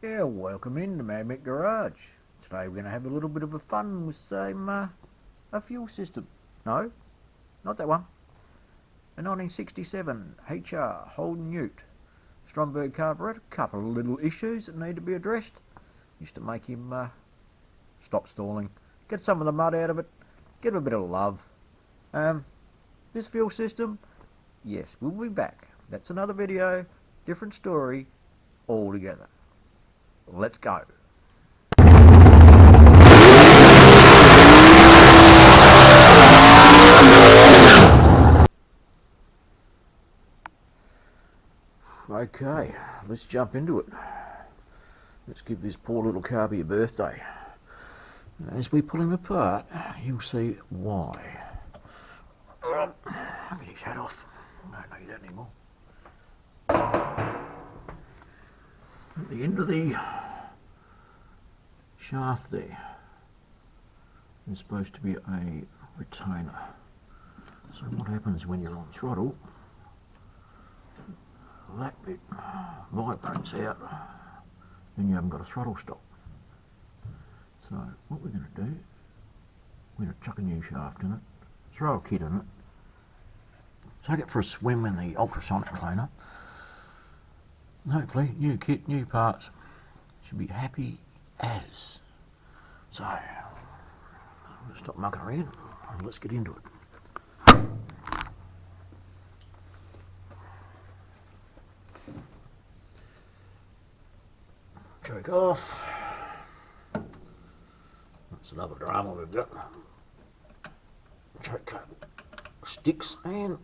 Yeah, welcome into Magnet Garage. Today we're going to have a little bit of a fun with a fuel system. No, not that one. A 1967 HR Holden Ute. Stromberg carburetor. Couple of little issues that need to be addressed. Used to make him stop stalling. Get some of the mud out of it. Get him a bit of love. This fuel system, yes, we'll be back. That's another video, different story, altogether. Let's go. Okay, let's jump into it. Let's give this poor little carby a birthday. As we pull him apart, you'll see why. I'll get his hat off. I don't need that anymore. At the end of the shaft there is supposed to be a retainer. So what happens when you're on throttle, that bit vibrates out, then you haven't got a throttle stop. So what we're going to do, we're going to chuck a new shaft in it, throw a kit in it, take it for a swim in the ultrasonic cleaner. Hopefully, new kit, new parts, should be happy as. So, let's stop mucking around and let's get into it. Choke off. That's another drama we've got. Choke cable sticks and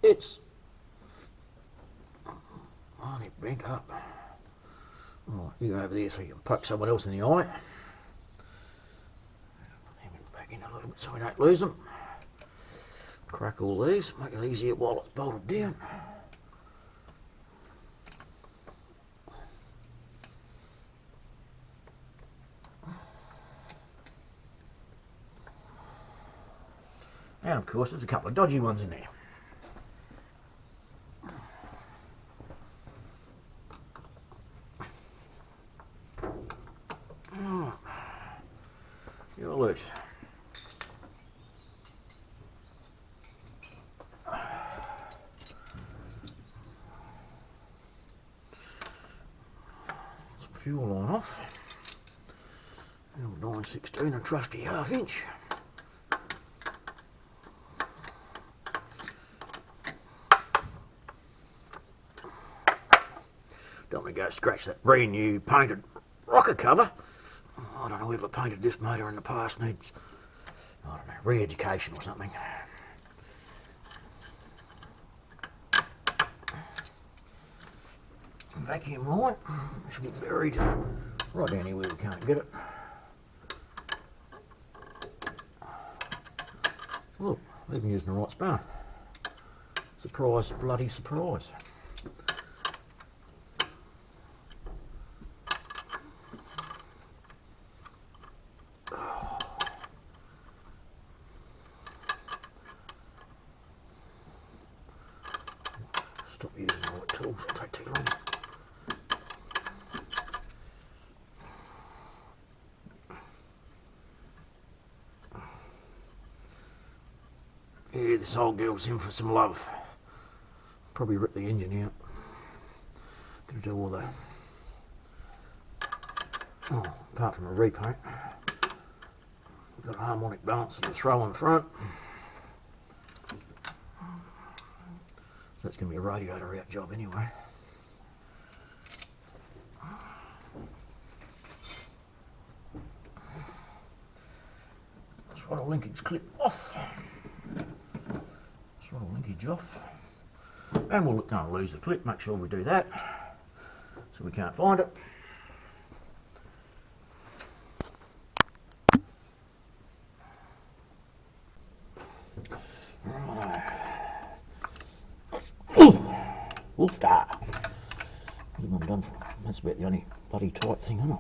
it's only bent up. Right, you go over there so you can poke someone else in the eye. Put them back in a little bit so we don't lose them. Crack all these, make it easier while it's bolted down. And of course there's a couple of dodgy ones in there. You're loose. Some fuel line off. 916 and trusty 1/2 inch. Don't want to go scratch that brand new painted rocker cover. I don't know whoever painted this motor in the past needs, I don't know, re-education or something. Vacuum line should be buried right down here where we can't get it. Look, even using the right spanner. Surprise, bloody surprise. Stop using the right tools, it'll take too long. Yeah, this old girl's in for some love. Probably rip the engine out. Gonna do all the, apart from a repaint, we've got a harmonic balancer to throw on the front. So it's going to be a radiator out job anyway. Throttle linkage clip off. Throttle linkage off. And we'll go and lose the clip, make sure we do that. So we can't find it. Wolf da. What have I done for? That's about the only bloody tight thing on it.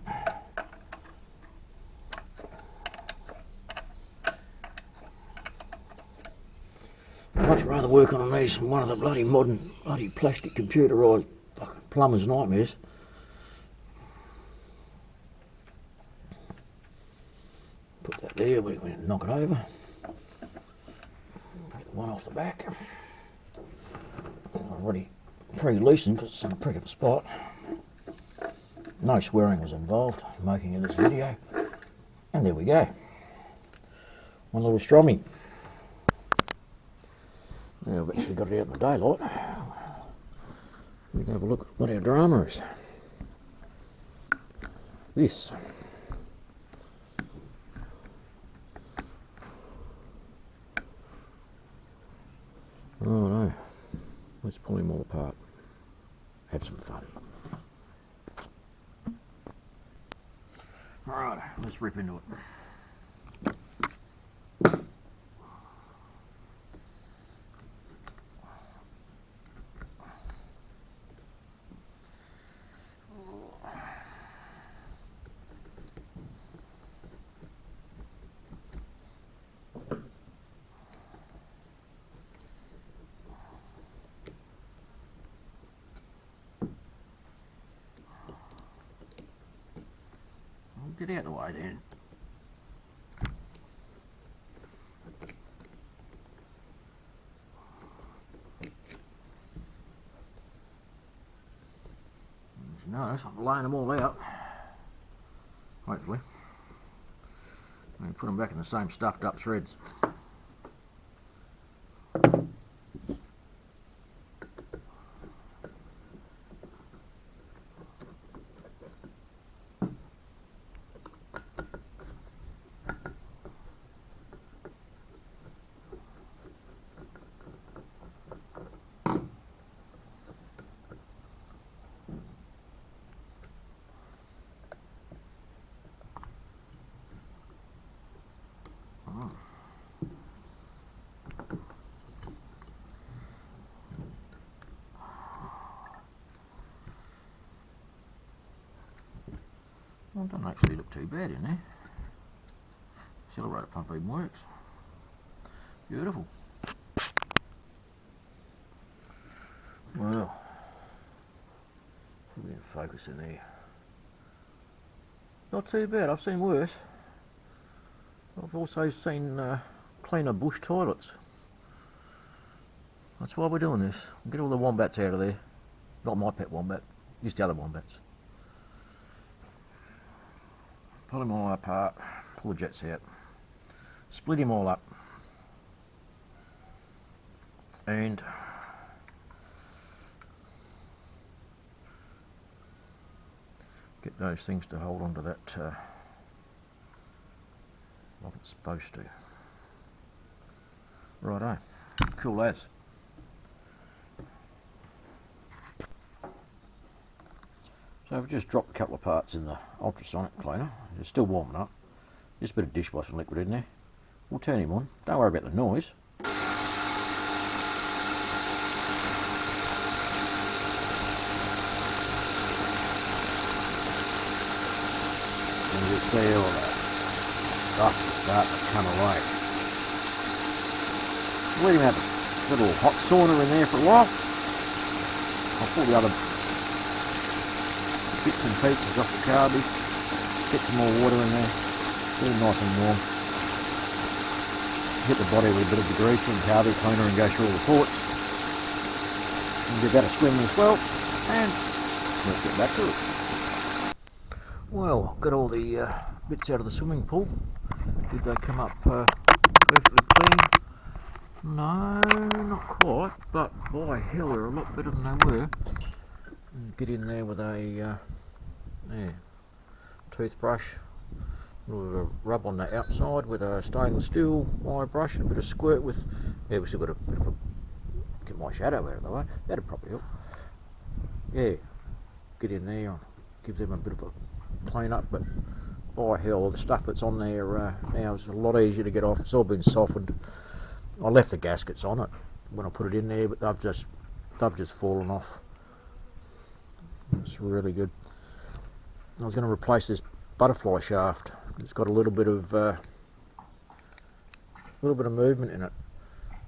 I'd much rather work on these than one of the bloody modern plastic computerised fucking plumber's nightmares. Put that there, we're going to knock it over. Take the one off the back. Already pre-loosened because it's in a prick of a spot. No swearing was involved in making of this video. And there we go. One little strommy. Now I've actually got it out in the daylight. We can have a look at what our drama is. This. Oh no. Let's pull him all apart. Have some fun. Alright, let's rip into it. Get out of the way then. As you notice, I'm laying them all out. Hopefully. And put them back in the same stuffed up threads. Well, it doesn't actually look too bad in there. Accelerator pump even works. Beautiful. Well, we're going to focus in there. Not too bad, I've seen worse. I've also seen cleaner bush toilets. That's why we're doing this. Get all the wombats out of there. Not my pet wombat, just the other wombats. Pull them all apart, pull the jets out, split them all up, and get those things to hold onto that like it's supposed to. Righto, cool as. So I've just dropped a couple of parts in the ultrasonic cleaner. It's still warming up. Just a bit of dishwashing liquid in there. We'll turn him on. Don't worry about the noise. And you feel that stuff start to come away. Let him have a little hot sauna in there for a while. I'll pull the other bits and pieces off the carby, get some more water in there, get it nice and warm, hit the body with a bit of grease and carby cleaner and go through all the ports, give that a swim as well, and let's get back to it. Well, got all the bits out of the swimming pool. Did they come up perfectly clean? No, not quite, but by hell they're a lot better than they were. Get in there with a toothbrush, a rub on the outside with a stainless steel wire brush and a bit of squirt with, we still got a bit of a, get my shadow out of the way, that'd probably help. Yeah, get in there and give them a bit of a clean up, but by hell the stuff that's on there now is a lot easier to get off. It's all been softened. I left the gaskets on it when I put it in there, but they've just fallen off. It's really good. I was going to replace this butterfly shaft. It's got a little bit of movement in it,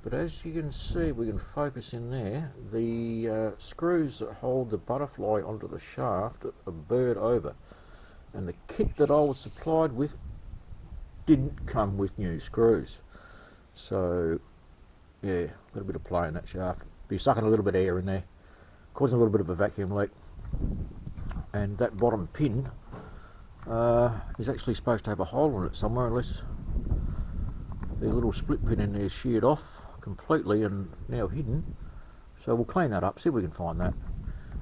but as you can see, we can focus in there. The screws that hold the butterfly onto the shaft are burred over, and the kit that I was supplied with didn't come with new screws. So yeah, a little bit of play in that shaft. Be sucking a little bit of air in there, causing a little bit of a vacuum leak. And that bottom pin is actually supposed to have a hole in it somewhere, unless the little split pin in there is sheared off completely and now hidden. So we'll clean that up, see if we can find that.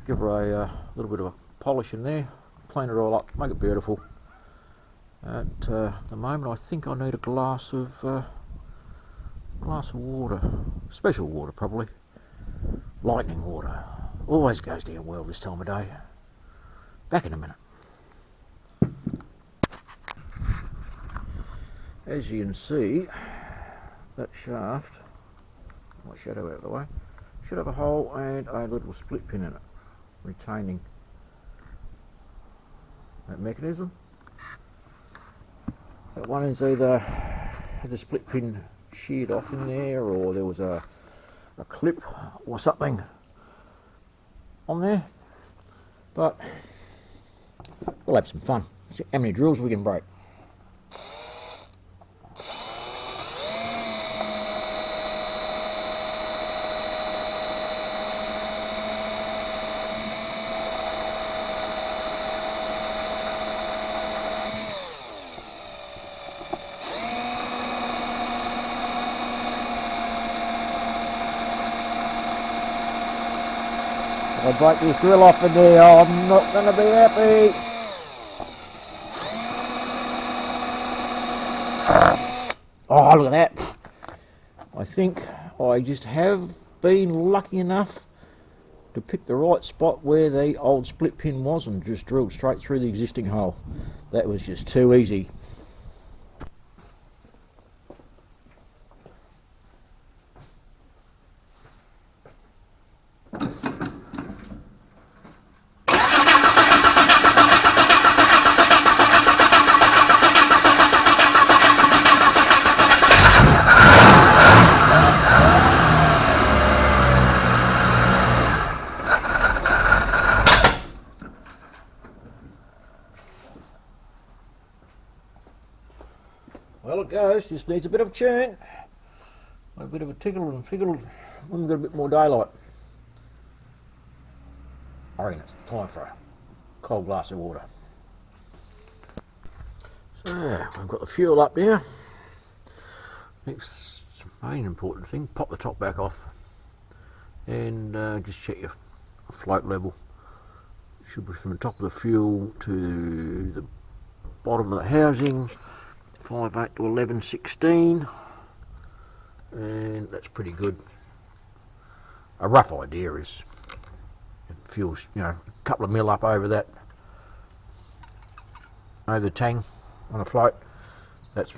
Give her a little bit of a polish in there, clean it all up, make it beautiful. At the moment I think I need a glass of water, special water probably, lightning water. Always goes down well this time of day. Back in a minute. As you can see, that shaft, my shadow out of the way, should have a hole and a little split pin in it, retaining that mechanism. That one is either had the split pin sheared off in there, or there was a clip or something on there. But we'll have some fun. See how many drills we can break. If I break this drill off in there, I'm not going to be happy. Oh, look at that. I think I just have been lucky enough to pick the right spot where the old split pin was and just drilled straight through the existing hole. That was just too easy. Well, it goes, just needs a bit of a churn, a bit of a tickle and fickle when we've got a bit more daylight. I reckon it's time for a cold glass of water. So, we've got the fuel up now. Next main important thing, pop the top back off and just check your float level. Should be from the top of the fuel to the bottom of the housing. 5/8 to 11/16, and that's pretty good. A rough idea is it fuels, you know, a couple of mil up over that, over the tang on a float. That's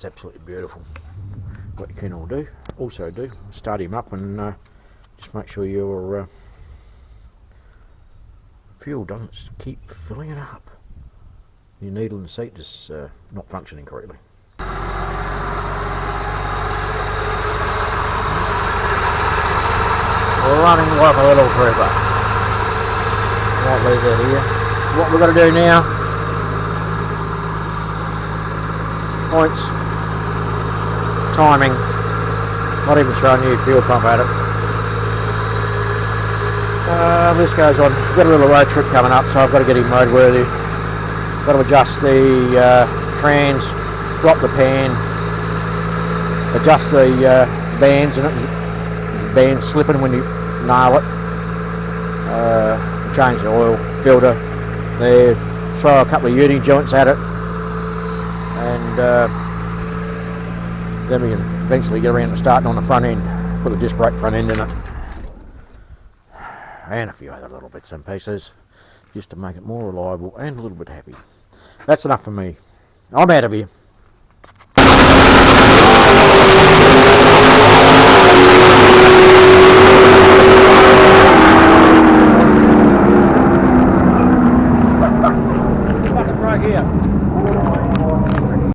absolutely beautiful. What you can also do, start him up and just make sure your fuel doesn't keep filling it up. Your needle and seat is not functioning correctly. We're running like a little trooper. Might leave that here. So what we've got to do now, points, timing, not even throwing a new fuel pump at it. This goes on. We've got a little road trip coming up, so I've got to get him roadworthy. Got to adjust the trans, drop the pan, adjust the bands, and the bands slipping when you nail it. Change the oil filter there, throw a couple of Uni joints at it, and then we can eventually get around to starting on the front end, put the disc brake front end in it, and a few other little bits and pieces just to make it more reliable and a little bit happy. That's enough for me. I'm out of here.